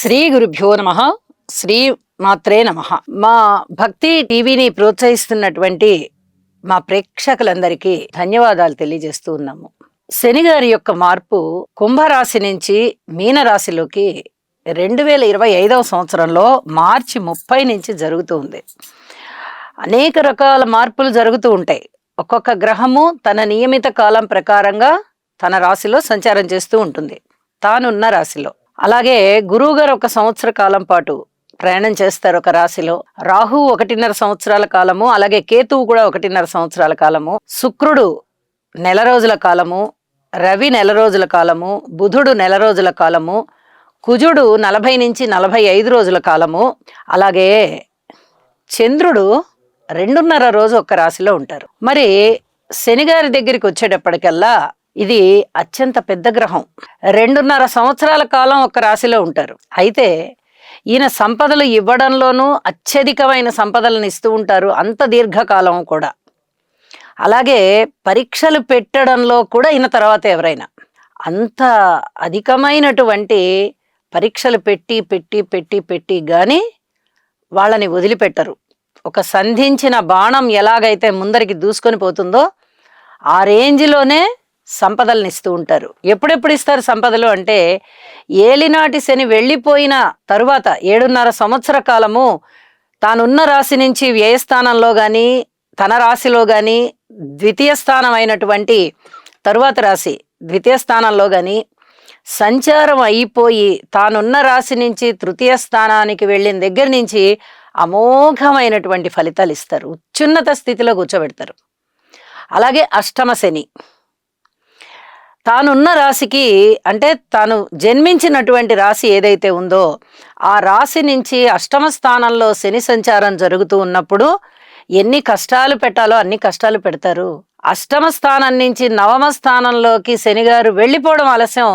శ్రీ గురుభ్యో నమః. శ్రీ మాత్రే నమః. మా భక్తి టీవీని ప్రోత్సహిస్తున్నటువంటి మా ప్రేక్షకులందరికీ ధన్యవాదాలు తెలియజేస్తూ ఉన్నాము. శని గారి యొక్క మార్పు కుంభరాశి నుంచి మీనరాశిలోకి 2025వ సంవత్సరంలో మార్చి 30 నుంచి జరుగుతూ ఉంది. అనేక రకాల మార్పులు జరుగుతూ ఉంటాయి. ఒక్కొక్క గ్రహము తన నియమిత కాలం ప్రకారంగా తన రాశిలో సంచారం చేస్తూ ఉంటుంది, తానున్న రాశిలో. అలాగే గురువు గారు 1 సంవత్సర కాలం పాటు ప్రయాణం చేస్తారు ఒక రాశిలో. రాహు 1.5 సంవత్సరాల కాలము, అలాగే కేతువు కూడా 1.5 సంవత్సరాల కాలము, శుక్రుడు నెల రోజుల కాలము, రవి నెల రోజుల కాలము, బుధుడు నెల రోజుల కాలము, కుజుడు 40 నుంచి 45 రోజుల కాలము, అలాగే చంద్రుడు 2.5 రోజు ఒక రాశిలో ఉంటారు. మరి శనిగారి దగ్గరికి వచ్చేటప్పటికల్లా ఇది అత్యంత పెద్ద గ్రహం. 2.5 సంవత్సరాల కాలం ఒక రాశిలో ఉంటారు. అయితే ఈయన సంపదలు ఇవ్వడంలోనూ అత్యధికమైన సంపదలను ఇస్తూ ఉంటారు, అంత దీర్ఘకాలం కూడా. అలాగే పరీక్షలు పెట్టడంలో కూడా ఈయన తర్వాత ఎవరైనా అంత అధికమైనటువంటి పరీక్షలు పెట్టి పెట్టి పెట్టి పెట్టి కానీ వాళ్ళని వదిలిపెట్టరు. ఒక సంధించిన బాణం ఎలాగైతే ముందరికి దూసుకొని పోతుందో ఆ రేంజ్లోనే సంపదలను ఇస్తూ ఉంటారు. ఎప్పుడెప్పుడు ఇస్తారు సంపదలు అంటే, ఏలినాటి శని వెళ్ళిపోయిన తరువాత 7.5 సంవత్సర కాలము తానున్న రాశి నుంచి వ్యయస్థానంలో కానీ తన రాశిలో కానీ ద్వితీయ స్థానం అయినటువంటి తరువాత రాశి ద్వితీయ స్థానంలో కానీ సంచారం అయిపోయి తానున్న రాశి నుంచి తృతీయ స్థానానికి వెళ్ళిన దగ్గర నుంచి అమోఘమైనటువంటి ఫలితాలు ఇస్తారు, ఉచ్చున్నత స్థితిలో కూర్చోబెడతారు. అలాగే అష్టమ శని తానున్న రాశికి, అంటే తాను జన్మించినటువంటి రాశి ఏదైతే ఉందో ఆ రాశి నుంచి అష్టమ స్థానంలో శని సంచారం జరుగుతూ ఉన్నప్పుడు ఎన్ని కష్టాలు పెట్టాలో అన్ని కష్టాలు పెడతారు. అష్టమ స్థానం నుంచి నవమ స్థానంలోకి శనిగారు వెళ్ళిపోవడం ఆలస్యం,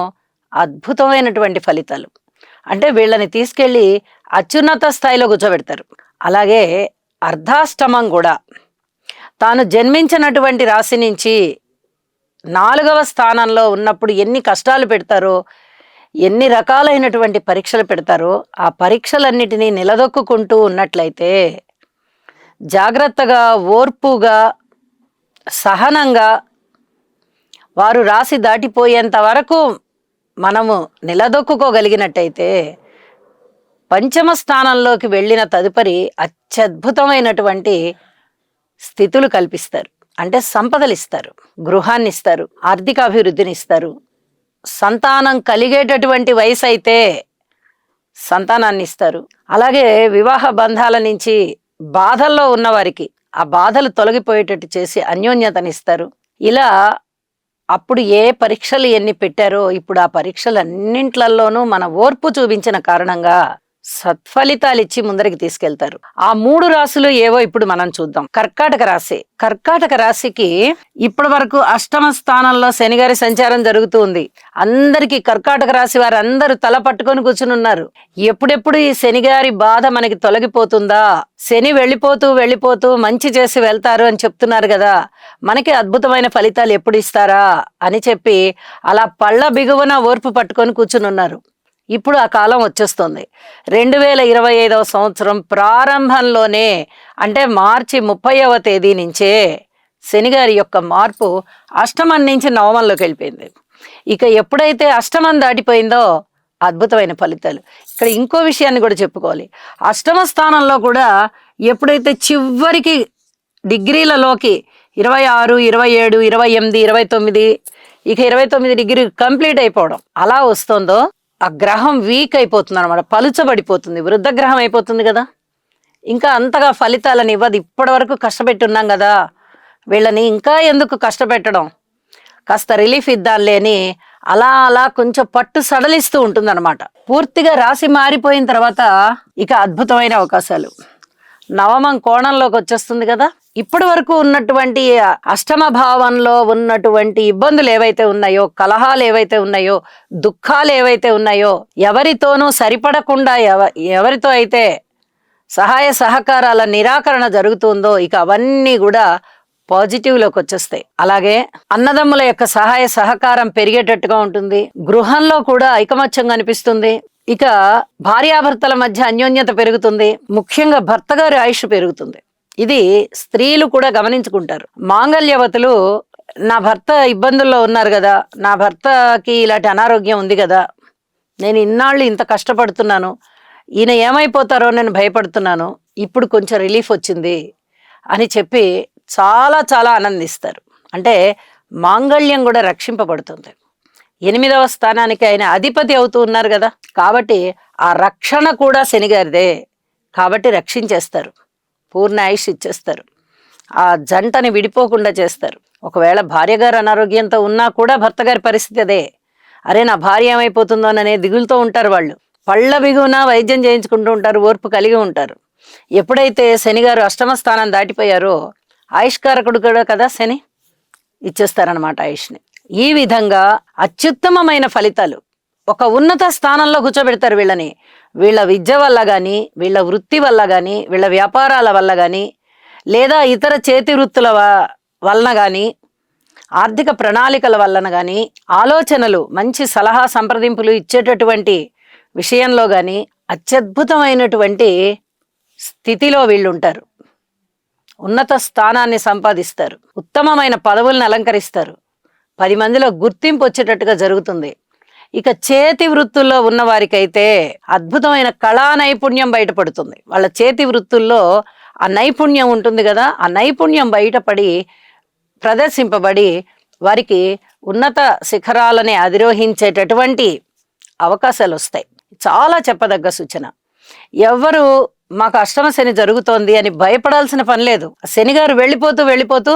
అద్భుతమైనటువంటి ఫలితాలు. అంటే వీళ్ళని తీసుకెళ్ళి అత్యున్నత స్థాయిలో కూర్చోబెడతారు. అలాగే అర్ధాష్టమం కూడా తాను జన్మించినటువంటి రాశి నుంచి 4వ స్థానంలో ఉన్నప్పుడు ఎన్ని కష్టాలు పెడతారో, ఎన్ని రకాలైనటువంటి పరీక్షలు పెడతారో, ఆ పరీక్షలన్నిటినీ నిలదొక్కుంటూ ఉన్నట్లయితే జాగ్రత్తగా, ఓర్పుగా, సహనంగా వారు రాశి దాటిపోయేంత వరకు మనము నిలదొక్కుకోగలిగినట్టయితే పంచమ స్థానంలోకి వెళ్ళిన తదుపరి అత్యద్భుతమైనటువంటి స్థితులు కల్పిస్తారు. అంటే సంపదలు ఇస్తారు, గృహాన్ని ఇస్తారు, ఆర్థిక అభివృద్ధిని ఇస్తారు. సంతానం కలిగేటటువంటి వయసు అయితే సంతానాన్ని ఇస్తారు. అలాగే వివాహ బంధాల నుంచి బాధల్లో ఉన్నవారికి ఆ బాధలు తొలగిపోయేటట్టు చేసి అన్యోన్యతనిస్తారు. ఇలా అప్పుడు ఏ పరీక్షలు ఎన్ని పెట్టారో ఇప్పుడు ఆ పరీక్షలన్నింట్లలోనూ మన ఓర్పు చూపించిన కారణంగా సత్ఫలితాలు ఇచ్చి ముందరికి తీసుకెళ్తారు. ఆ 3 రాశులు ఏవో ఇప్పుడు మనం చూద్దాం. కర్కాటక రాశి. కర్కాటక రాశికి ఇప్పటి వరకు అష్టమ స్థానంలో శనిగారి సంచారం జరుగుతూ ఉంది. అందరికీ కర్కాటక రాశి వారు అందరూ తల పట్టుకొని కూర్చుని ఉన్నారు. ఎప్పుడెప్పుడు ఈ శనిగారి బాధ మనకి తొలగిపోతుందా, శని వెళ్ళిపోతూ వెళ్ళిపోతూ మంచి చేసి వెళ్తారు అని చెప్తున్నారు కదా, మనకి అద్భుతమైన ఫలితాలు ఎప్పుడు ఇస్తారా అని చెప్పి అలా పళ్ళ బిగువన ఓర్పు పట్టుకొని కూర్చుని ఉన్నారు. ఇప్పుడు ఆ కాలం వచ్చేస్తుంది. 2025వ సంవత్సరం ప్రారంభంలోనే, అంటే మార్చి 30వ తేదీ నుంచే శనిగారి యొక్క మార్పు అష్టమం నుంచి నవమంలోకి వెళ్ళిపోయింది. ఇక ఎప్పుడైతే అష్టమం దాటిపోయిందో అద్భుతమైన ఫలితాలు. ఇక్కడ ఇంకో విషయాన్ని కూడా చెప్పుకోవాలి. అష్టమ స్థానంలో కూడా ఎప్పుడైతే చివరికి డిగ్రీలలోకి 26, 27, 28, 29, ఇక 29 డిగ్రీ కంప్లీట్ అయిపోవడం అలా వస్తుందో ఆ గ్రహం వీక్ అయిపోతుంది అనమాట, పలుచబడిపోతుంది, వృద్ధ గ్రహం అయిపోతుంది కదా. ఇంకా అంతగా ఫలితాలను ఇవ్వదు. ఇప్పటి వరకు కష్టపెట్టున్నాం కదా, వీళ్ళని ఇంకా ఎందుకు కష్టపెట్టడం, కాస్త రిలీఫ్ ఇద్దాంలే అని అలా అలా కొంచెం పట్టు సడలిస్తూ ఉంటుంది అనమాట. పూర్తిగా రాశి మారిపోయిన తర్వాత ఇక అద్భుతమైన అవకాశాలు. నవమం కోణంలోకి వచ్చేస్తుంది కదా. ఇప్పటి వరకు ఉన్నటువంటి అష్టమ భావంలో ఉన్నటువంటి ఇబ్బందులు ఏవైతే ఉన్నాయో, కలహాలు ఏవైతే ఉన్నాయో, దుఃఖాలు ఏవైతే ఉన్నాయో, ఎవరితోనూ సరిపడకుండా ఎవరితో అయితే సహాయ సహకారాల నిరాకరణ జరుగుతుందో ఇక అవన్నీ కూడా పాజిటివ్లోకి వచ్చేస్తాయి. అలాగే అన్నదమ్ముల యొక్క సహాయ సహకారం పెరిగేటట్టుగా ఉంటుంది. గృహంలో కూడా ఐకమత్యం కనిపిస్తుంది. ఇక భార్యాభర్తల మధ్య అన్యోన్యత పెరుగుతుంది. ముఖ్యంగా భర్త గారి ఆయుష్ పెరుగుతుంది. ఇది స్త్రీలు కూడా గమనించుకుంటారు. మాంగళ్యవతులు నా భర్త ఇబ్బందుల్లో ఉన్నారు కదా, నా భర్తకి ఇలాంటి అనారోగ్యం ఉంది కదా, నేను ఇన్నాళ్ళు ఇంత కష్టపడుతున్నాను, ఈయన ఏమైపోతారో నేను భయపడుతున్నాను, ఇప్పుడు కొంచెం రిలీఫ్ వచ్చింది అని చెప్పి చాలా చాలా ఆనందిస్తారు. అంటే మాంగళ్యం కూడా రక్షింపబడుతుంది. 8వ స్థానానికి ఆయన అధిపతి అవుతూ ఉన్నారు కదా, కాబట్టి ఆ రక్షణ కూడా శనిగారిదే. కాబట్టి రక్షించేస్తారు, పూర్ణ ఆయుష్ ఇచ్చేస్తారు, ఆ జంటని విడిపోకుండా చేస్తారు. ఒకవేళ భార్య గారు అనారోగ్యంతో ఉన్నా కూడా భర్త గారి పరిస్థితి అదే. అరే నా భార్య ఏమైపోతుందో అనే దిగులుతో ఉంటారు వాళ్ళు. పళ్ళ బిగున వైద్యం చేయించుకుంటూ ఉంటారు, ఓర్పు కలిగి ఉంటారు. ఎప్పుడైతే శని గారు 8వ స్థానం దాటిపోయారో, ఆయుష్కారకుడు కూడా కదా శని, ఇచ్చేస్తారనమాట ఆయుష్ని. ఈ విధంగా అత్యుత్తమమైన ఫలితాలు, ఒక ఉన్నత స్థానంలో కూర్చోబెడతారు వీళ్ళని. వీళ్ళ విద్య వల్ల కానీ, వీళ్ళ వృత్తి వల్ల కానీ, వీళ్ళ వ్యాపారాల వల్ల కానీ, లేదా ఇతర చేతి వృత్తుల వలన కానీ, ఆర్థిక ప్రణాళికల వలన కానీ, ఆలోచనలు మంచి సలహా సంప్రదింపులు ఇచ్చేటటువంటి విషయంలో కానీ అత్యద్భుతమైనటువంటి స్థితిలో వీళ్ళు ఉంటారు. ఉన్నత స్థానాన్ని సంపాదిస్తారు, ఉత్తమమైన పదవులను అలంకరిస్తారు, 10 మందిలో గుర్తింపు వచ్చేటట్టుగా జరుగుతుంది. ఇక చేతి వృత్తుల్లో ఉన్న వారికైతే అద్భుతమైన కళా నైపుణ్యం బయటపడుతుంది. వాళ్ళ చేతి వృత్తుల్లో ఆ నైపుణ్యం ఉంటుంది కదా, ఆ నైపుణ్యం బయటపడి ప్రదర్శింపబడి వారికి ఉన్నత శిఖరాలని అధిరోహించేటటువంటి అవకాశాలు వస్తాయి. చాలా చెప్పదగ్గ సూచన. ఎవరు మాకు అష్టమ శని జరుగుతోంది అని భయపడాల్సిన పని లేదు. శని గారు వెళ్ళిపోతూ వెళ్ళిపోతూ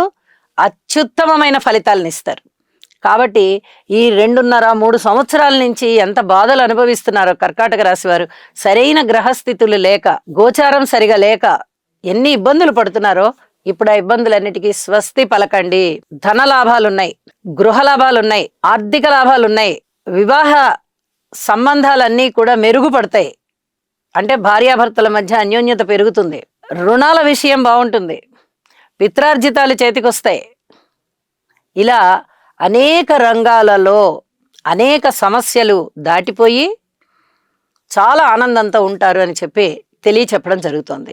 అత్యుత్తమమైన ఫలితాలను ఇస్తారు. కాబట్టి ఈ 2.5-3 సంవత్సరాల నుంచి ఎంత బాధలు అనుభవిస్తున్నారో కర్కాటక రాశి వారు, సరైన గ్రహస్థితులు లేక, గోచారం సరిగా లేక ఎన్ని ఇబ్బందులు పడుతున్నారో, ఇప్పుడు ఆ ఇబ్బందులన్నిటికీ స్వస్తి పలకండి. ధన లాభాలున్నాయి, గృహ లాభాలున్నాయి, ఆర్థిక లాభాలున్నాయి, వివాహ సంబంధాలన్నీ కూడా మెరుగుపడతాయి. అంటే భార్యాభర్తల మధ్య అన్యోన్యత పెరుగుతుంది, రుణాల విషయం బాగుంటుంది, పిత్రార్జితాలు చేతికొస్తాయి. ఇలా అనేక రంగాలలో అనేక సమస్యలు దాటిపోయి చాలా ఆనందంతో ఉంటారు అని చెప్పి తెలియచెప్పడం జరుగుతుంది.